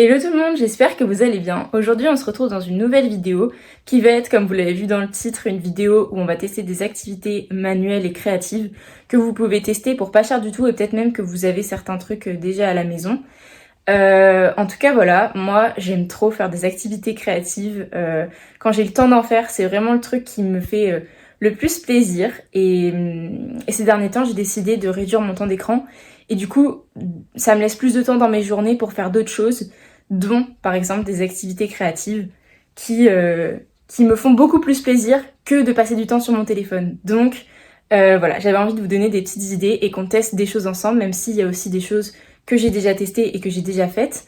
Hello tout le monde, j'espère que vous allez bien. Aujourd'hui on se retrouve dans une nouvelle vidéo qui va être, comme vous l'avez vu dans le titre, une vidéo où on va tester des activités manuelles et créatives que vous pouvez tester pour pas cher du tout et peut-être même que vous avez certains trucs déjà à la maison. En tout cas voilà, moi j'aime trop faire des activités créatives. Quand j'ai le temps d'en faire, c'est vraiment le truc qui me fait le plus plaisir. Et ces derniers temps j'ai décidé de réduire mon temps d'écran et du coup ça me laisse plus de temps dans mes journées pour faire d'autres choses, dont par exemple des activités créatives qui me font beaucoup plus plaisir que de passer du temps sur mon téléphone. Donc voilà, j'avais envie de vous donner des petites idées et qu'on teste des choses ensemble, même s'il y a aussi des choses que j'ai déjà testées et que j'ai déjà faites.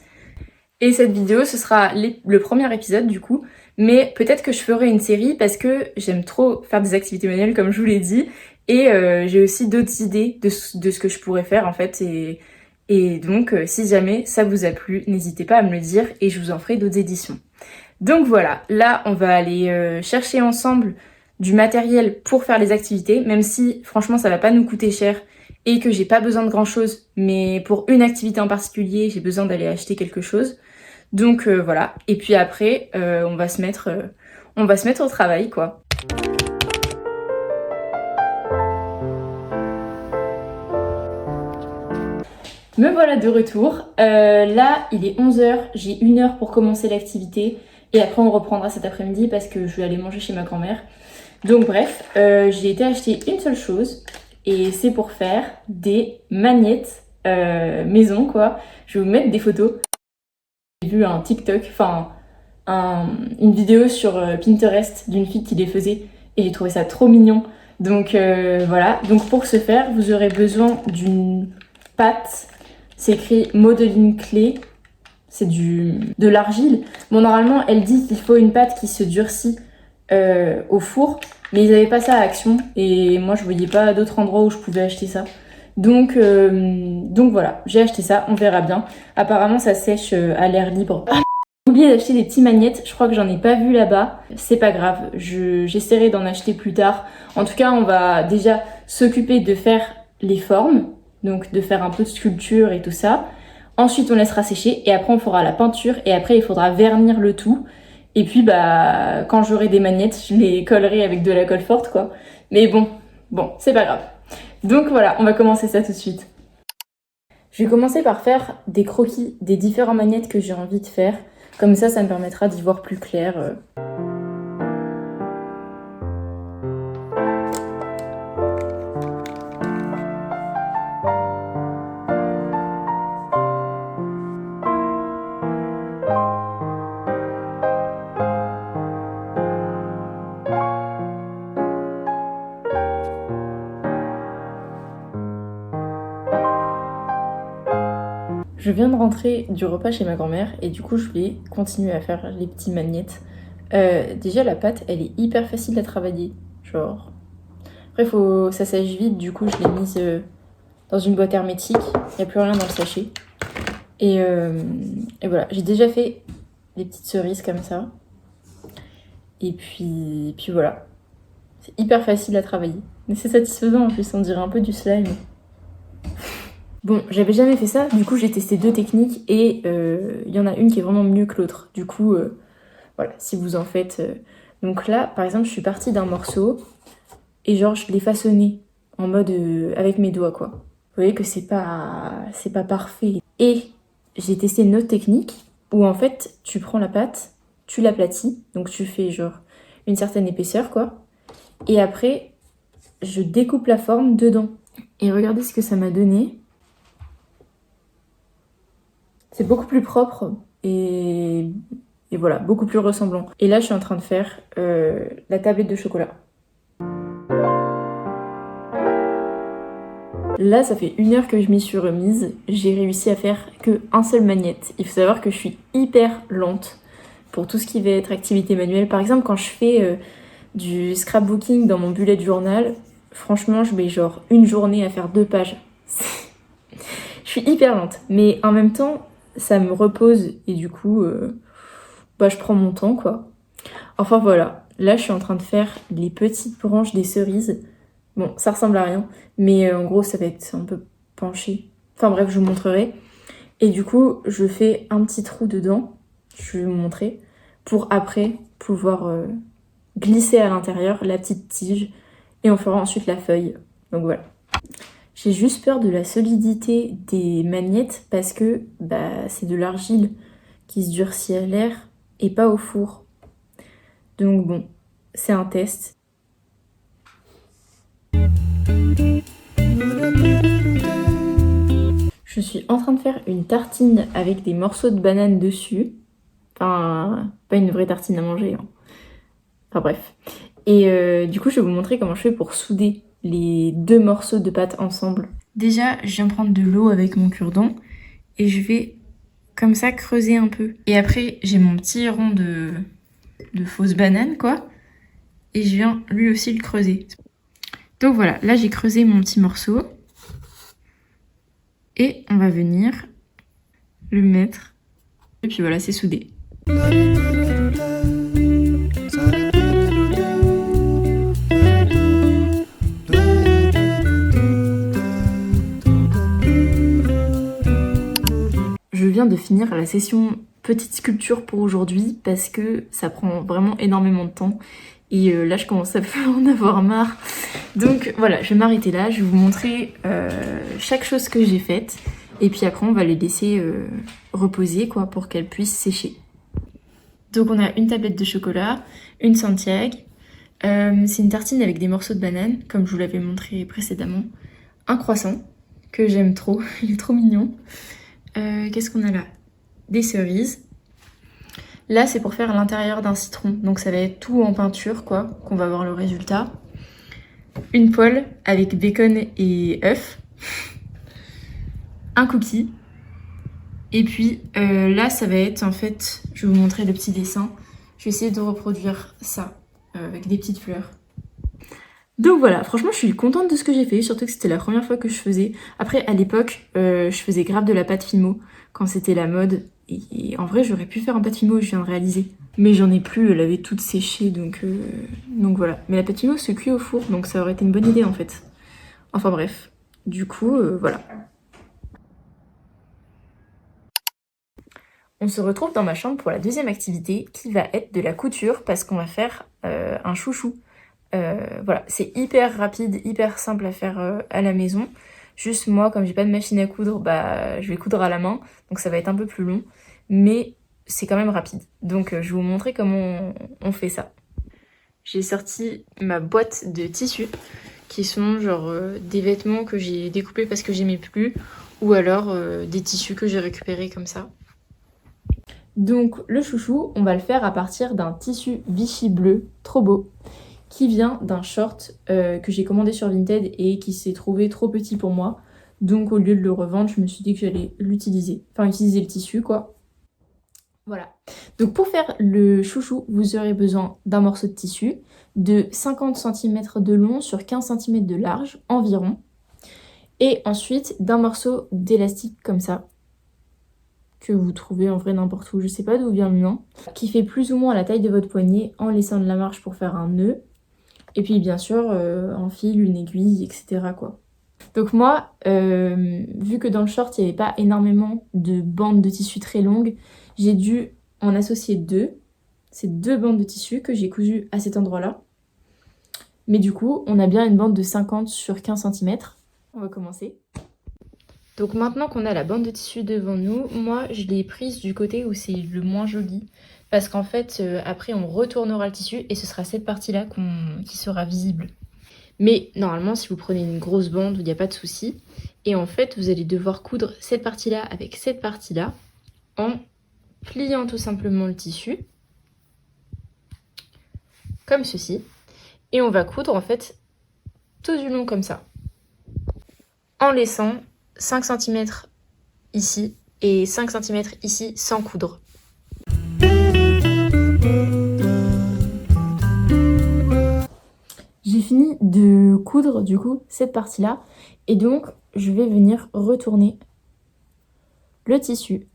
Et cette vidéo, ce sera le premier épisode du coup, mais peut-être que je ferai une série parce que j'aime trop faire des activités manuelles comme je vous l'ai dit, et j'ai aussi d'autres idées de ce que je pourrais faire en fait, et donc si jamais ça vous a plu, n'hésitez pas à me le dire et je vous en ferai d'autres éditions. Donc voilà, là on va aller chercher ensemble du matériel pour faire les activités, même si franchement ça va pas nous coûter cher et que j'ai pas besoin de grand chose, mais pour une activité en particulier j'ai besoin d'aller acheter quelque chose. Donc voilà, et puis après on va se mettre au travail quoi. Me voilà de retour. Là, il est 11h, j'ai 1 heure pour commencer l'activité. Et après, on reprendra cet après-midi parce que je vais aller manger chez ma grand-mère. Donc bref, j'ai été acheter une seule chose. Et c'est pour faire des magnettes maison, quoi. Je vais vous mettre des photos. J'ai vu un TikTok, une vidéo sur Pinterest d'une fille qui les faisait. Et j'ai trouvé ça trop mignon. Donc voilà. Donc pour ce faire, vous aurez besoin d'une pâte. C'est écrit modeling clay, c'est de l'argile. Bon, normalement, elle dit qu'il faut une pâte qui se durcit au four, mais ils n'avaient pas ça à Action, et moi, je voyais pas d'autres endroits où je pouvais acheter ça. Donc voilà, j'ai acheté ça, on verra bien. Apparemment, ça sèche à l'air libre. Ah, j'ai oublié d'acheter des petits magnettes, je crois que j'en ai pas vu là-bas. C'est pas grave, j'essaierai d'en acheter plus tard. En tout cas, on va déjà s'occuper de faire les formes. Donc de faire un peu de sculpture et tout ça. Ensuite on laissera sécher et après on fera la peinture et après il faudra vernir le tout. Et puis bah quand j'aurai des magnettes, je les collerai avec de la colle forte quoi. Mais bon, c'est pas grave. Donc voilà, on va commencer ça tout de suite. Je vais commencer par faire des croquis des différentes magnettes que j'ai envie de faire. Comme ça me permettra d'y voir plus clair. Je viens de rentrer du repas chez ma grand-mère et du coup je vais continuer à faire les petits magnettes. Déjà la pâte elle est hyper facile à travailler, genre. Après ça sèche vite, du coup je l'ai mise dans une boîte hermétique, il n'y a plus rien dans le sachet. Et voilà, j'ai déjà fait des petites cerises comme ça. Et puis voilà, c'est hyper facile à travailler. Mais c'est satisfaisant en plus, on dirait un peu du slime. Bon, j'avais jamais fait ça, du coup j'ai testé 2 techniques et il y en a une qui est vraiment mieux que l'autre. Du coup, voilà, si vous en faites... Donc là, par exemple, je suis partie d'un morceau et genre je l'ai façonné en mode avec mes doigts, quoi. Vous voyez que c'est pas parfait. Et j'ai testé une autre technique où en fait, tu prends la pâte, tu l'aplatis, donc tu fais genre une certaine épaisseur, quoi. Et après, je découpe la forme dedans. Et regardez ce que ça m'a donné. C'est beaucoup plus propre et voilà, beaucoup plus ressemblant. Et là, je suis en train de faire la tablette de chocolat. Là, ça fait 1 heure que je m'y suis remise. J'ai réussi à faire qu'un seul magnette. Il faut savoir que je suis hyper lente pour tout ce qui va être activité manuelle. Par exemple, quand je fais du scrapbooking dans mon bullet journal, franchement, je mets genre une journée à faire 2 pages. Je suis hyper lente, mais en même temps, ça me repose et du coup, je prends mon temps, quoi. Enfin voilà, là je suis en train de faire les petites branches des cerises. Bon, ça ressemble à rien, mais en gros ça va être un peu penché. Enfin bref, je vous montrerai. Et du coup, je fais un petit trou dedans, je vais vous montrer, pour après pouvoir glisser à l'intérieur la petite tige et on fera ensuite la feuille. Donc voilà. J'ai juste peur de la solidité des magnettes parce que c'est de l'argile qui se durcit à l'air et pas au four. Donc bon, c'est un test. Je suis en train de faire une tartine avec des morceaux de banane dessus. Enfin, pas une vraie tartine à manger. Hein. Enfin bref. Et du coup, je vais vous montrer comment je fais pour souder les deux morceaux de pâte ensemble. Déjà, je viens prendre de l'eau avec mon cure-dent et je vais comme ça creuser un peu. Et après, j'ai mon petit rond de fausse banane, quoi. Et je viens lui aussi le creuser. Donc voilà, là j'ai creusé mon petit morceau. Et on va venir le mettre. Et puis voilà, c'est soudé. Je viens de finir la session petite sculpture pour aujourd'hui parce que ça prend vraiment énormément de temps. Et là, je commence à en avoir marre. Donc voilà, je vais m'arrêter là. Je vais vous montrer chaque chose que j'ai faite. Et puis après, on va les laisser reposer quoi, pour qu'elles puissent sécher. Donc on a une tablette de chocolat, une Santiago. C'est une tartine avec des morceaux de banane, comme je vous l'avais montré précédemment. Un croissant, que j'aime trop. Il est trop mignon. Qu'est-ce qu'on a là? Des cerises. Là, c'est pour faire l'intérieur d'un citron. Donc ça va être tout en peinture, quoi, qu'on va voir le résultat. Une poêle avec bacon et œufs. Un cookie. Et puis là, ça va être, en fait, je vais vous montrer le petit dessin. Je vais essayer de reproduire ça avec des petites fleurs. Donc voilà, franchement, je suis contente de ce que j'ai fait, surtout que c'était la première fois que je faisais. Après, à l'époque, je faisais grave de la pâte Fimo quand c'était la mode. Et en vrai, j'aurais pu faire un pâte Fimo, je viens de réaliser. Mais j'en ai plus, elle avait toute séché, donc voilà. Mais la pâte Fimo se cuit au four, donc ça aurait été une bonne idée en fait. Enfin bref, du coup, voilà. On se retrouve dans ma chambre pour la deuxième activité qui va être de la couture parce qu'on va faire un chouchou. Voilà, c'est hyper rapide, hyper simple à faire à la maison. Juste moi, comme j'ai pas de machine à coudre, je vais coudre à la main, donc ça va être un peu plus long, mais c'est quand même rapide. Donc je vais vous montrer comment on fait ça. J'ai sorti ma boîte de tissus, qui sont genre des vêtements que j'ai découpés parce que j'aimais plus, ou alors des tissus que j'ai récupérés comme ça. Donc le chouchou, on va le faire à partir d'un tissu Vichy bleu, trop beau, qui vient d'un short que j'ai commandé sur Vinted et qui s'est trouvé trop petit pour moi. Donc au lieu de le revendre, je me suis dit que j'allais l'utiliser. Enfin, utiliser le tissu, quoi. Voilà. Donc pour faire le chouchou, vous aurez besoin d'un morceau de tissu de 50 cm de long sur 15 cm de large environ. Et ensuite d'un morceau d'élastique comme ça, que vous trouvez en vrai n'importe où, je sais pas d'où vient le mien, qui fait plus ou moins la taille de votre poignet en laissant de la marge pour faire un nœud. Et puis bien sûr, un fil, une aiguille, etc. quoi. Donc moi, vu que dans le short, il n'y avait pas énormément de bandes de tissu très longues, j'ai dû en associer deux. C'est deux bandes de tissu que j'ai cousues à cet endroit-là. Mais du coup, on a bien une bande de 50 sur 15 cm. On va commencer. Donc maintenant qu'on a la bande de tissu devant nous, moi je l'ai prise du côté où c'est le moins joli. Parce qu'en fait, après on retournera le tissu et ce sera cette partie-là qui sera visible. Mais normalement, si vous prenez une grosse bande, il n'y a pas de souci. Et en fait, vous allez devoir coudre cette partie-là avec cette partie-là en pliant tout simplement le tissu. Comme ceci. Et on va coudre en fait tout du long comme ça. En laissant 5 cm ici et 5 cm ici sans coudre. J'ai fini de coudre du coup cette partie-là et donc je vais venir retourner le tissu.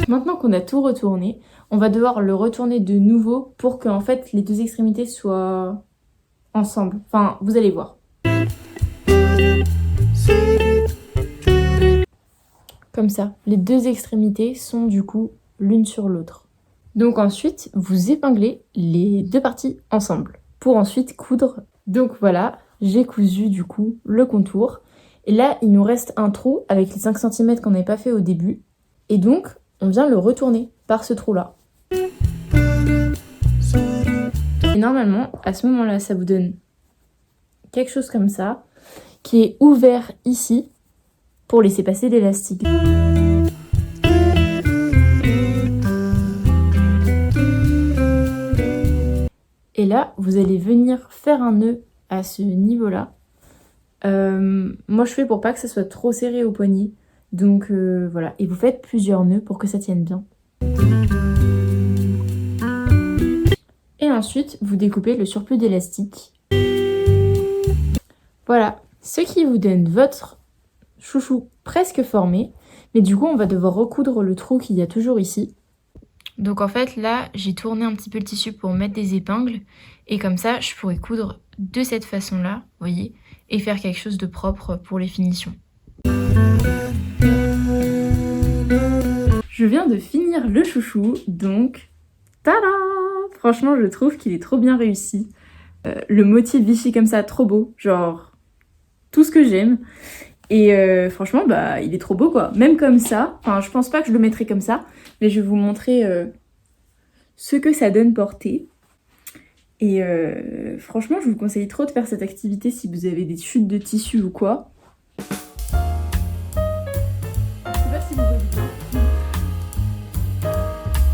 Maintenant qu'on a tout retourné, on va devoir le retourner de nouveau pour que en fait les deux extrémités soient ensemble. Enfin, vous allez voir. Comme ça, les deux extrémités sont du coup l'une sur l'autre. Donc ensuite, vous épinglez les deux parties ensemble pour ensuite coudre. Donc voilà, j'ai cousu du coup le contour. Et là, il nous reste un trou avec les 5 cm qu'on n'avait pas fait au début. Et donc, on vient le retourner par ce trou-là. Et normalement, à ce moment-là, ça vous donne quelque chose comme ça, qui est ouvert ici pour laisser passer l'élastique. Et là, vous allez venir faire un nœud à ce niveau-là. Moi, je fais pour pas que ça soit trop serré au poignet. Donc voilà, et vous faites plusieurs nœuds pour que ça tienne bien. Et ensuite, vous découpez le surplus d'élastique. Voilà, ce qui vous donne votre chouchou presque formé. Mais du coup, on va devoir recoudre le trou qu'il y a toujours ici. Donc en fait, là, j'ai tourné un petit peu le tissu pour mettre des épingles. Et comme ça, je pourrais coudre de cette façon-là, vous voyez, et faire quelque chose de propre pour les finitions. Je viens de finir le chouchou, donc tada! Franchement, je trouve qu'il est trop bien réussi. Le motif Vichy comme ça, trop beau, genre tout ce que j'aime. Et franchement, bah, il est trop beau quoi. Même comme ça, enfin, je pense pas que je le mettrai comme ça, mais je vais vous montrer ce que ça donne porté. Et franchement, je vous conseille trop de faire cette activité si vous avez des chutes de tissu ou quoi.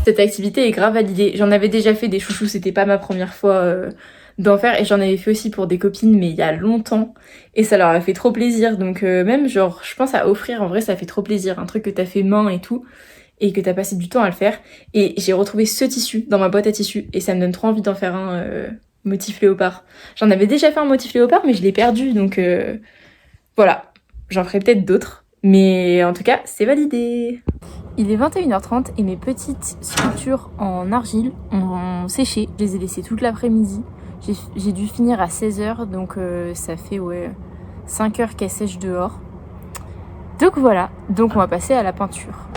Cette activité est grave validée. J'en avais déjà fait des chouchous, c'était pas ma première fois d'en faire. Et j'en avais fait aussi pour des copines, mais il y a longtemps. Et ça leur a fait trop plaisir. Donc même genre, je pense à offrir, en vrai ça fait trop plaisir. Un truc que t'as fait main et tout, et que t'as passé du temps à le faire. Et j'ai retrouvé ce tissu dans ma boîte à tissus. Et ça me donne trop envie d'en faire un motif léopard. J'en avais déjà fait un motif léopard, mais je l'ai perdu. Donc voilà, j'en ferai peut-être d'autres. Mais en tout cas, c'est validé. Il est 21h30 et mes petites sculptures en argile ont séché. Je les ai laissées toute l'après-midi. J'ai dû finir à 16h, donc ça fait 5 heures qu'elles sèchent dehors. Donc voilà, donc on va passer à la peinture.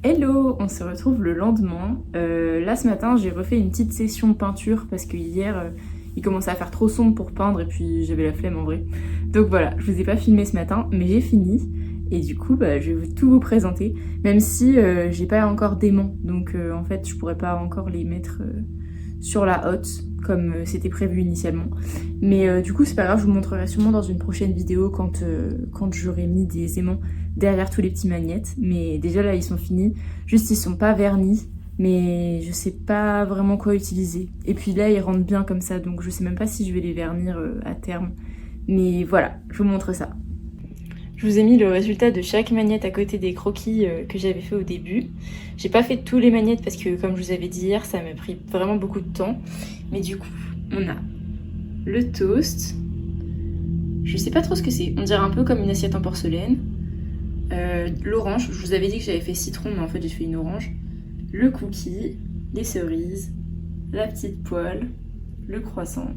Hello, on se retrouve le lendemain. Là ce matin j'ai refait une petite session peinture parce que hier il commençait à faire trop sombre pour peindre et puis j'avais la flemme en vrai. Donc voilà, je vous ai pas filmé ce matin mais j'ai fini et du coup bah, je vais tout vous présenter même si j'ai pas encore d'aimants donc en fait je pourrais pas encore les mettre sur la hotte comme c'était prévu initialement. Mais du coup c'est pas grave, je vous montrerai sûrement dans une prochaine vidéo quand j'aurai mis des aimants derrière tous les petits magnettes. Mais déjà là ils sont finis, juste ils sont pas vernis, mais je sais pas vraiment quoi utiliser. Et puis là ils rentrent bien comme ça, donc je sais même pas si je vais les vernir à terme. Mais voilà, je vous montre ça. Je vous ai mis le résultat de chaque magnette à côté des croquis que j'avais fait au début. J'ai pas fait tous les magnettes parce que comme je vous avais dit hier, ça m'a pris vraiment beaucoup de temps. Mais du coup, on a le toast. Je sais pas trop ce que c'est, on dirait un peu comme une assiette en porcelaine. L'orange, je vous avais dit que j'avais fait citron, mais en fait j'ai fait une orange. Le cookie, les cerises, la petite poêle, le croissant,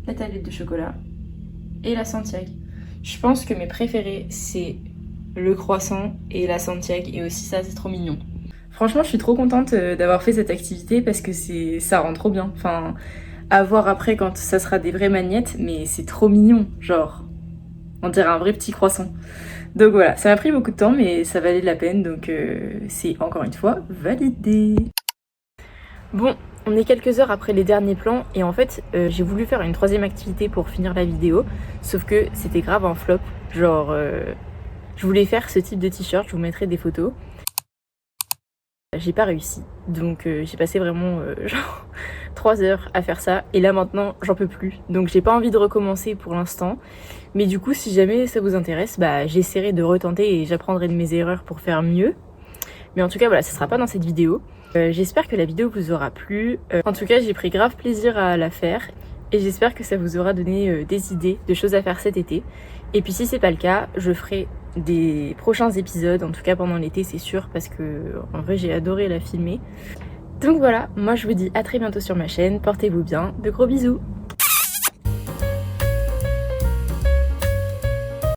la tablette de chocolat et la Santiago. Je pense que mes préférés c'est le croissant et la Santiago, et aussi ça c'est trop mignon. Franchement je suis trop contente d'avoir fait cette activité parce que ça rend trop bien. Enfin, à voir après quand ça sera des vraies magnettes, mais c'est trop mignon, genre on dirait un vrai petit croissant. Donc voilà, ça m'a pris beaucoup de temps mais ça valait la peine, donc c'est encore une fois validé. Bon, on est quelques heures après les derniers plans et en fait j'ai voulu faire une troisième activité pour finir la vidéo, sauf que c'était grave un flop, genre je voulais faire ce type de t-shirt, je vous mettrai des photos. J'ai pas réussi, donc j'ai passé vraiment genre 3 heures à faire ça et là maintenant j'en peux plus, donc j'ai pas envie de recommencer pour l'instant, mais du coup si jamais ça vous intéresse, bah j'essaierai de retenter et j'apprendrai de mes erreurs pour faire mieux. Mais en tout cas voilà, ça sera pas dans cette vidéo. J'espère que la vidéo vous aura plu. En tout cas j'ai pris grave plaisir à la faire et j'espère que ça vous aura donné des idées de choses à faire cet été. Et puis si c'est pas le cas, je ferai des prochains épisodes, en tout cas pendant l'été c'est sûr, parce que en vrai j'ai adoré la filmer. Donc voilà, moi je vous dis à très bientôt sur ma chaîne, portez-vous bien, de gros bisous.